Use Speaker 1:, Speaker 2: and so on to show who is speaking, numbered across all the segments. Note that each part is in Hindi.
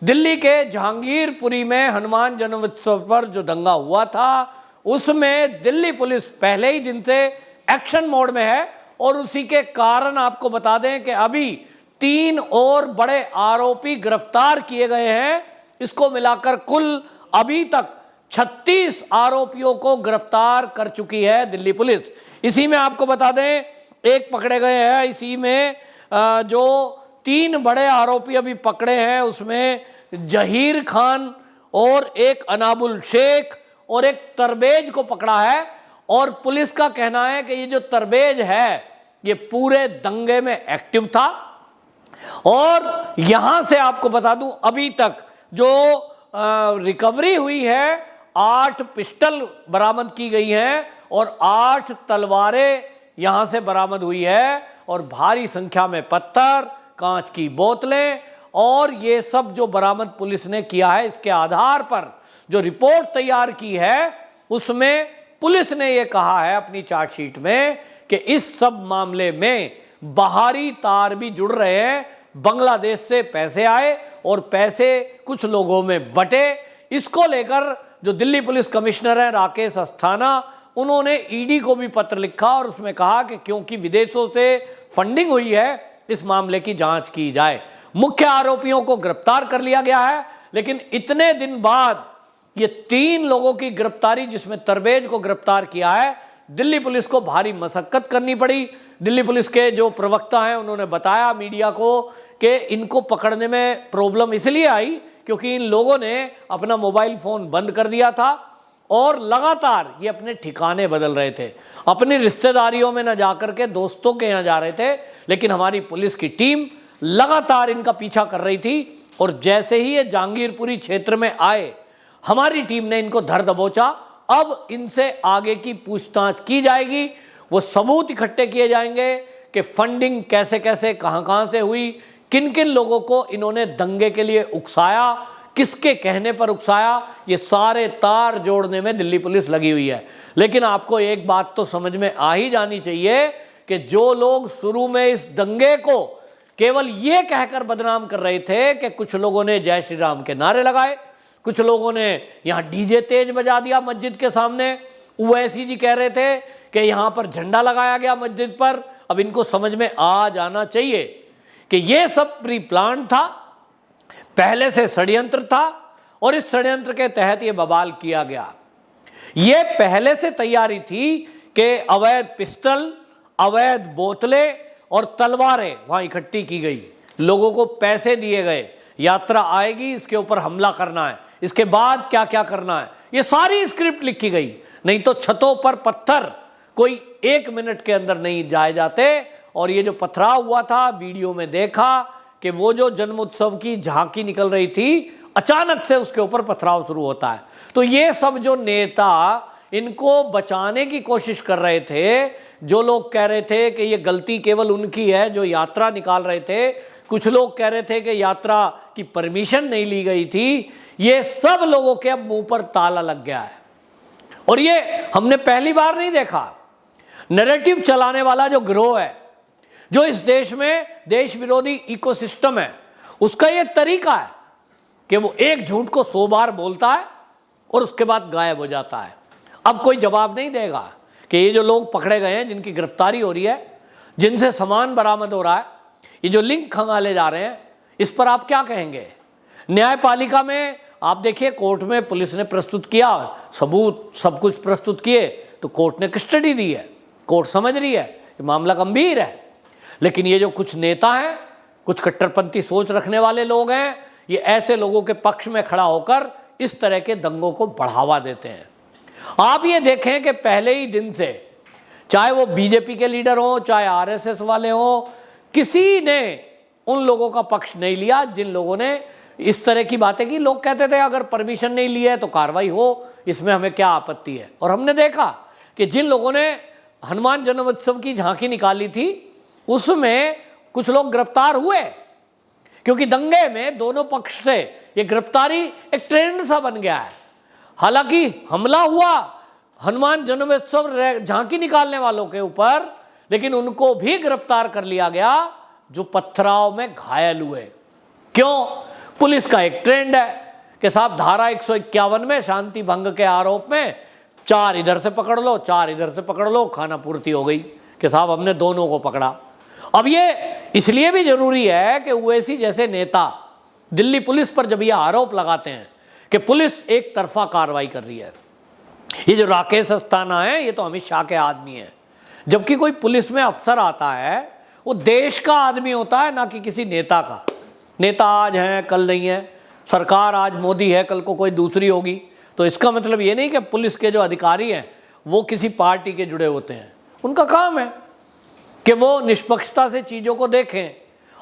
Speaker 1: दिल्ली के जहांगीरपुरी में हनुमान जन्मोत्सव पर जो दंगा हुआ था उसमें दिल्ली पुलिस पहले ही दिन से एक्शन मोड में है और उसी के कारण आपको बता दें कि अभी 3 और बड़े आरोपी गिरफ्तार किए गए हैं। इसको मिलाकर कुल अभी तक 36 आरोपियों को गिरफ्तार कर चुकी है दिल्ली पुलिस। इसी में आपको बता दें एक पकड़े गए हैं, इसी में जो 3 बड़े आरोपी अभी पकड़े हैं उसमें जहीर खान और एक अनाबुल शेख और एक तरबेज को पकड़ा है। और पुलिस का कहना है कि ये जो तरबेज है ये पूरे दंगे में एक्टिव था। और यहां से आपको बता दूं अभी तक जो रिकवरी हुई है 8 पिस्टल बरामद की गई हैं और 8 तलवारें यहां से बरामद हुई है और भारी संख्या में पत्थर, कांच की बोतलें और ये सब जो बरामद पुलिस ने किया है इसके आधार पर जो रिपोर्ट तैयार की है उसमें पुलिस ने ये कहा है अपनी चार्जशीट में कि इस सब मामले में बाहरी तार भी जुड़ रहे हैं। बांग्लादेश से पैसे आए और पैसे कुछ लोगों में बटे। इसको लेकर जो दिल्ली पुलिस कमिश्नर हैं राकेश अस्थाना, उन्होंने ईडी को भी पत्र लिखा और उसमें कहा कि क्योंकि विदेशों से फंडिंग हुई है इस मामले की जांच की जाए। मुख्य आरोपियों को गिरफ्तार कर लिया गया है, लेकिन इतने दिन बाद ये 3 लोगों की गिरफ्तारी, जिसमें तरबेज को गिरफ्तार किया है, दिल्ली पुलिस को भारी मशक्कत करनी पड़ी। दिल्ली पुलिस के जो प्रवक्ता हैं उन्होंने बताया मीडिया को कि इनको पकड़ने में प्रॉब्लम इसलिए आई क्योंकि इन लोगों ने अपना मोबाइल फोन बंद कर दिया था और लगातार ये अपने ठिकाने बदल रहे थे। अपनी रिश्तेदारियों में न जाकर के दोस्तों के यहाँ जा रहे थे, लेकिन हमारी पुलिस की टीम लगातार इनका पीछा कर रही थी और जैसे ही ये जहांगीरपुरी क्षेत्र में आए हमारी टीम ने इनको धर दबोचा। अब इनसे आगे की पूछताछ की जाएगी, वो सबूत इकट्ठे किए जाएंगे कि फंडिंग कैसे कैसे कहां से हुई, किन किन लोगों को इन्होंने दंगे के लिए उकसाया, किसके कहने पर उकसाया। ये सारे तार जोड़ने में दिल्ली पुलिस लगी हुई है। लेकिन आपको एक बात तो समझ में आ ही जानी चाहिए कि जो लोग शुरू में इस दंगे को केवल ये कहकर बदनाम कर रहे थे कि कुछ लोगों ने जय श्री राम के नारे लगाए, कुछ लोगों ने यहां डीजे तेज बजा दिया मस्जिद के सामने, ओवैसी जी कह रहे थे कि यहां पर झंडा लगाया गया मस्जिद पर। अब इनको समझ में आ जाना चाहिए कि यह सब प्री प्लान था, पहले से षड्यंत्र था और इस षड्यंत्र के तहत यह बवाल किया गया। यह पहले से तैयारी थी कि अवैध पिस्टल, अवैध बोतलें और तलवारें वहां इकट्ठी की गई, लोगों को पैसे दिए गए, यात्रा आएगी इसके ऊपर हमला करना है, इसके बाद क्या क्या करना है, ये सारी स्क्रिप्ट लिखी गई। नहीं तो छतों पर पत्थर कोई 1 मिनट के अंदर नहीं जाए जाते। और ये जो पथराव हुआ था वीडियो में देखा कि वो जो जन्मोत्सव की झांकी निकल रही थी अचानक से उसके ऊपर पथराव शुरू होता है। तो ये सब जो नेता इनको बचाने की कोशिश कर रहे थे, जो लोग कह रहे थे कि ये गलती केवल उनकी है जो यात्रा निकाल रहे थे, कुछ लोग कह रहे थे कि यात्रा की परमिशन नहीं ली गई थी, ये सब लोगों के अब मुंह पर ताला लग गया है। और ये हमने पहली बार नहीं देखा। नैरेटिव चलाने वाला जो गिरोह है, जो इस देश में देश विरोधी इकोसिस्टम है, उसका ये तरीका है कि वो एक झूठ को 100 बार बोलता है और उसके बाद गायब हो जाता है। अब कोई जवाब नहीं देगा कि ये जो लोग पकड़े गए हैं, जिनकी गिरफ्तारी हो रही है, जिनसे सामान बरामद हो रहा है, ये जो लिंक खंगाले जा रहे हैं, इस पर आप क्या कहेंगे? न्यायपालिका में आप देखिए, कोर्ट में पुलिस ने प्रस्तुत किया, सबूत सब कुछ प्रस्तुत किए, तो कोर्ट ने कस्टडी दी है। कोर्ट समझ रही है ये मामला गंभीर है। लेकिन ये जो कुछ नेता हैं, कुछ कट्टरपंथी सोच रखने वाले लोग हैं, ये ऐसे लोगों के पक्ष में खड़ा होकर इस तरह के दंगों को बढ़ावा देते हैं। आप ये देखें कि पहले ही दिन से, चाहे वो बीजेपी के लीडर हो, चाहे आरएसएस वाले हो, किसी ने उन लोगों का पक्ष नहीं लिया जिन लोगों ने इस तरह की बातें की। लोग कहते थे अगर परमिशन नहीं ली है तो कार्रवाई हो, इसमें हमें क्या आपत्ति है। और हमने देखा कि जिन लोगों ने हनुमान जन्मोत्सव की झांकी निकाली थी उसमें कुछ लोग गिरफ्तार हुए, क्योंकि दंगे में दोनों पक्ष से ये गिरफ्तारी एक ट्रेंड सा बन गया है। हालांकि हमला हुआ हनुमान जन्मोत्सव झांकी निकालने वालों के ऊपर, लेकिन उनको भी गिरफ्तार कर लिया गया जो पथराव में घायल हुए। क्यों? पुलिस का एक ट्रेंड है कि साहब धारा 151 में शांति भंग के आरोप में 4 इधर से पकड़ लो, 4 इधर से पकड़ लो, खाना पूर्ति हो गई कि साहब हमने दोनों को पकड़ा। अब ये इसलिए भी जरूरी है कि ओवैसी जैसे नेता दिल्ली पुलिस पर जब ये आरोप लगाते हैं कि पुलिस एक तरफा कार्रवाई कर रही है, ये जो राकेश अस्थाना है ये तो अमित शाह के आदमी है, जबकि कोई पुलिस में अफसर आता है वो देश का आदमी होता है, ना कि किसी नेता का। नेता आज हैं कल नहीं है, सरकार आज मोदी है कल को कोई दूसरी होगी, तो इसका मतलब ये नहीं कि पुलिस के जो अधिकारी हैं वो किसी पार्टी के जुड़े होते हैं। उनका काम है कि वो निष्पक्षता से चीज़ों को देखें,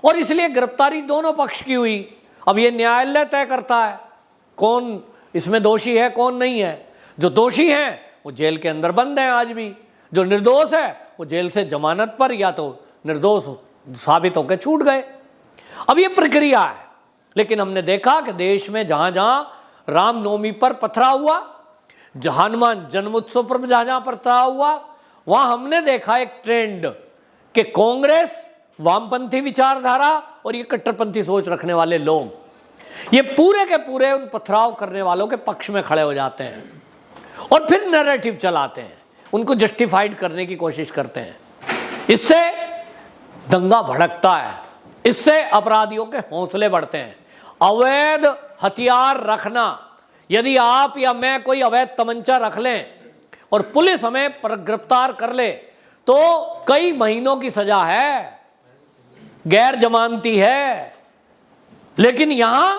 Speaker 1: और इसलिए गिरफ्तारी दोनों पक्ष की हुई। अब ये न्यायालय तय करता है कौन इसमें दोषी है कौन नहीं है। जो दोषी हैं वो जेल के अंदर बंद हैं आज भी, जो निर्दोष है वो जेल से जमानत पर या तो निर्दोष साबित होकर छूट गए। अब ये प्रक्रिया है, लेकिन हमने देखा कि देश में जहां जहां रामनवमी पर पथराव हुआ, हनुमान जन्मोत्सव पर जहां जहां पथराव हुआ, वहां हमने देखा एक ट्रेंड कि कांग्रेस, वामपंथी विचारधारा और ये कट्टरपंथी सोच रखने वाले लोग ये पूरे के पूरे उन पथराव करने वालों के पक्ष में खड़े हो जाते हैं और फिर नैरेटिव चलाते हैं, उनको जस्टिफाइड करने की कोशिश करते हैं। इससे दंगा भड़कता है, इससे अपराधियों के हौसले बढ़ते हैं। अवैध हथियार रखना, यदि आप या मैं कोई अवैध तमंचा रख लें और पुलिस हमें गिरफ्तार कर ले तो कई महीनों की सजा है, गैर जमानती है, लेकिन यहां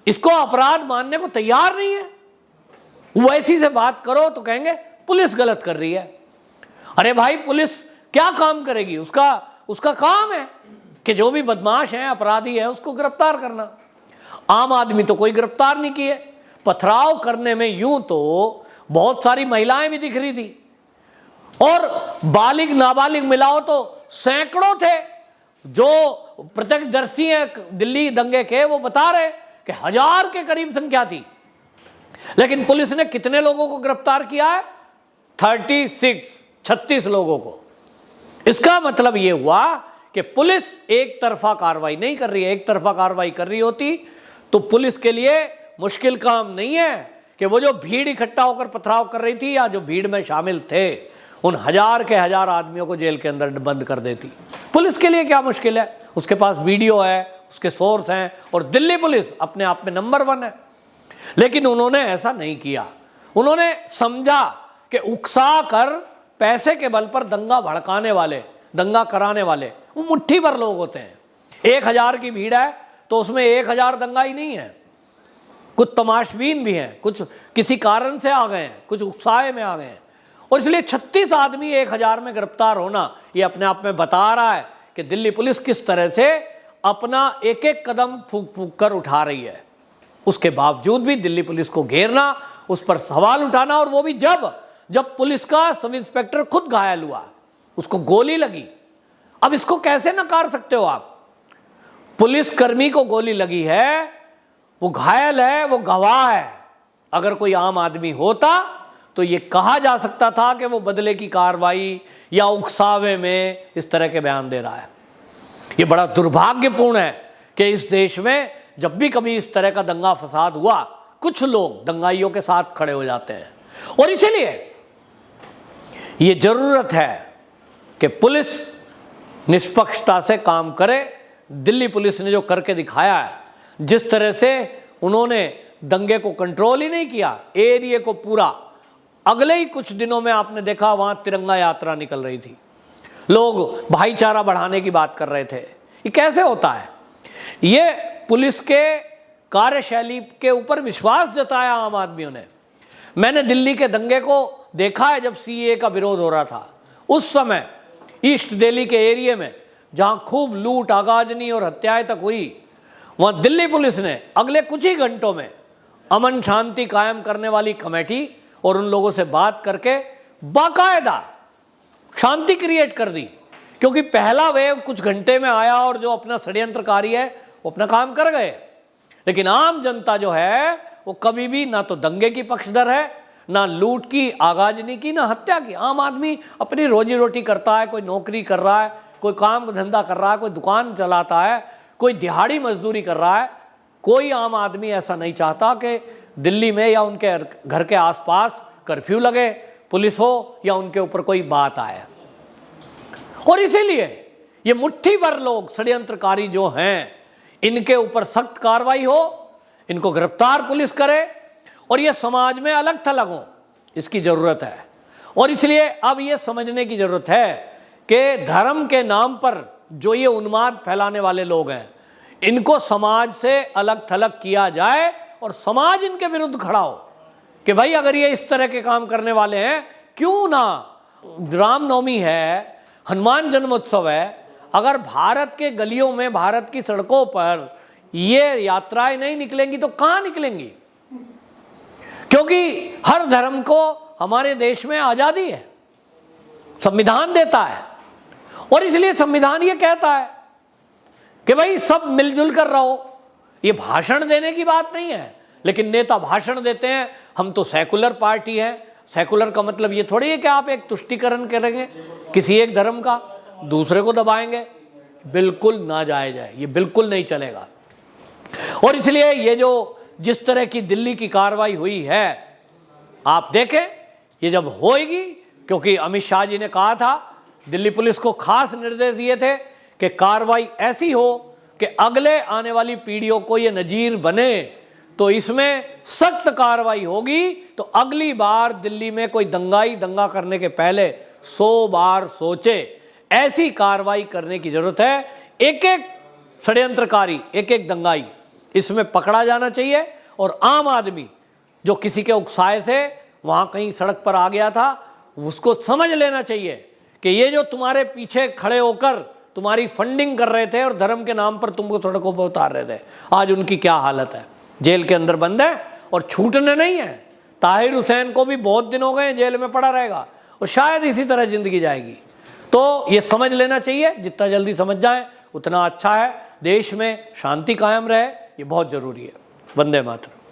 Speaker 1: इसको अपराध मानने को तैयार नहीं है। वैसी से बात करो तो कहेंगे पुलिस गलत कर रही है। अरे भाई पुलिस क्या काम करेगी? उसका काम है कि जो भी बदमाश है, अपराधी है, उसको गिरफ्तार करना। आम आदमी तो कोई गिरफ्तार नहीं किए। पथराव करने में यूं तो बहुत सारी महिलाएं भी दिख रही थी और बालिग नाबालिग मिलाओ तो सैकड़ों थे। जो प्रत्यक्षदर्शी हैं दिल्ली दंगे के वो बता रहे कि 1000 के करीब संख्या थी, लेकिन पुलिस ने कितने लोगों को गिरफ्तार किया है? 36 लोगों को। इसका मतलब यह हुआ कि पुलिस एक तरफा कार्रवाई नहीं कर रही है। एक तरफा कार्रवाई कर रही होती तो पुलिस के लिए मुश्किल काम नहीं है कि वो जो भीड़ इकट्ठा होकर पथराव कर रही थी या जो भीड़ में शामिल थे उन 1000 के 1000 आदमियों को जेल के अंदर बंद कर देती। पुलिस के लिए क्या मुश्किल है? उसके पास वीडियो है, उसके सोर्स हैं, और दिल्ली पुलिस अपने आप में नंबर 1 है। लेकिन उन्होंने ऐसा नहीं किया। उन्होंने समझा कि उकसा कर पैसे के बल पर दंगा भड़काने वाले, दंगा कराने वाले वो मुट्ठी भर लोग होते हैं। 1000 की भीड़ है तो उसमें 1000 दंगा ही नहीं है, कुछ तमाशबीन भी हैं, कुछ किसी कारण से आ गए हैं, कुछ उकसाए में आ गए हैं। और इसलिए 36 आदमी 1000 में गिरफ्तार होना ये अपने आप में बता रहा है कि दिल्ली पुलिस किस तरह से अपना एक एक कदम फूंक फूंक कर उठा रही है। उसके बावजूद भी दिल्ली पुलिस को घेरना, उस पर सवाल उठाना, और वो भी जब पुलिस का सब इंस्पेक्टर खुद घायल हुआ, उसको गोली लगी। अब इसको कैसे नकार सकते हो आप? पुलिस कर्मी को गोली लगी है, वो घायल है, वो गवाह है। अगर कोई आम आदमी होता तो ये कहा जा सकता था कि वो बदले की कार्रवाई या उकसावे में इस तरह के बयान दे रहा है। ये बड़ा दुर्भाग्यपूर्ण है कि इस देश में जब भी कभी इस तरह का दंगा फसाद हुआ, कुछ लोग दंगाइयों के साथ खड़े हो जाते हैं। और इसीलिए ये जरूरत है कि पुलिस निष्पक्षता से काम करे। दिल्ली पुलिस ने जो करके दिखाया है, जिस तरह से उन्होंने दंगे को कंट्रोल ही नहीं किया, एरिया को पूरा, अगले ही कुछ दिनों में आपने देखा वहां तिरंगा यात्रा निकल रही थी, लोग भाईचारा बढ़ाने की बात कर रहे थे। ये कैसे होता है? ये पुलिस के कार्यशैली के ऊपर विश्वास जताया आम आदमियों ने। मैंने दिल्ली के दंगे को देखा है जब सीए का विरोध हो रहा था। उस समय ईस्ट दिल्ली के एरिया में जहां खूब लूट, आगाजनी और हत्याएं तक हुई, वहां दिल्ली पुलिस ने अगले कुछ ही घंटों में अमन शांति कायम करने वाली कमेटी और उन लोगों से बात करके बाकायदा शांति क्रिएट कर दी। क्योंकि पहला वेव कुछ घंटे में आया और जो अपना षड्यंत्रकारी है वो अपना काम कर गए, लेकिन आम जनता जो है वो कभी भी ना तो दंगे की पक्षधर है, ना लूट की, आगाजनी की, ना हत्या की। आम आदमी अपनी रोजी रोटी करता है, कोई नौकरी कर रहा है, कोई काम धंधा कर रहा है, कोई दुकान चलाता है, कोई दिहाड़ी मजदूरी कर रहा है, कोई आम आदमी ऐसा नहीं चाहता कि दिल्ली में या उनके घर के आसपास कर्फ्यू लगे, पुलिस हो या उनके ऊपर कोई बात आए। और इसीलिए ये मुट्ठी भर लोग षड्यंत्रकारी जो हैं, इनके ऊपर सख्त कार्रवाई हो, इनको गिरफ्तार पुलिस करे और ये समाज में अलग थलग हो, इसकी जरूरत है। और इसलिए अब ये समझने की जरूरत है कि धर्म के नाम पर जो ये उन्माद फैलाने वाले लोग हैं, इनको समाज से अलग थलग किया जाए और समाज इनके विरुद्ध खड़ा हो कि भाई अगर ये इस तरह के काम करने वाले हैं, क्यों ना, रामनवमी है, हनुमान जन्मोत्सव है, अगर भारत के गलियों में, भारत की सड़कों पर ये यात्राएं नहीं निकलेंगी तो कहां निकलेंगी? क्योंकि हर धर्म को हमारे देश में आजादी है, संविधान देता है। और इसलिए संविधान ये कहता है कि भाई सब मिलजुल कर रहो। ये भाषण देने की बात नहीं है, लेकिन नेता भाषण देते हैं, हम तो सेकुलर पार्टी है। सेकुलर का मतलब ये थोड़ी है कि आप एक तुष्टीकरण करेंगे किसी एक धर्म का, दूसरे को दबाएंगे। बिल्कुल नाजायज है, ये बिल्कुल नहीं चलेगा। और इसलिए ये जो जिस तरह की दिल्ली की कार्रवाई हुई है, आप देखें ये जब होएगी, क्योंकि अमित शाह जी ने कहा था, दिल्ली पुलिस को खास निर्देश दिए थे कि कार्रवाई ऐसी हो कि अगले आने वाली पीढ़ियों को ये नजीर बने, तो इसमें सख्त कार्रवाई होगी। तो अगली बार दिल्ली में कोई दंगा करने के पहले 100 बार सोचे। ऐसी कार्रवाई करने की जरूरत है। एक एक षड्यंत्रकारी, एक एक दंगाई इसमें पकड़ा जाना चाहिए। और आम आदमी जो किसी के उकसाए से वहां कहीं सड़क पर आ गया था, उसको समझ लेना चाहिए कि ये जो तुम्हारे पीछे खड़े होकर तुम्हारी फंडिंग कर रहे थे और धर्म के नाम पर तुमको सड़कों पर उतार रहे थे, आज उनकी क्या हालत है। जेल के अंदर बंद है और छूटने नहीं है। ताहिर हुसैन को भी बहुत दिन हो गए जेल में पड़ा रहेगा और शायद इसी तरह जिंदगी जाएगी। तो ये समझ लेना चाहिए, जितना जल्दी समझ जाए उतना अच्छा है। देश में शांति कायम रहे, ये बहुत जरूरी है। वंदे मातरम।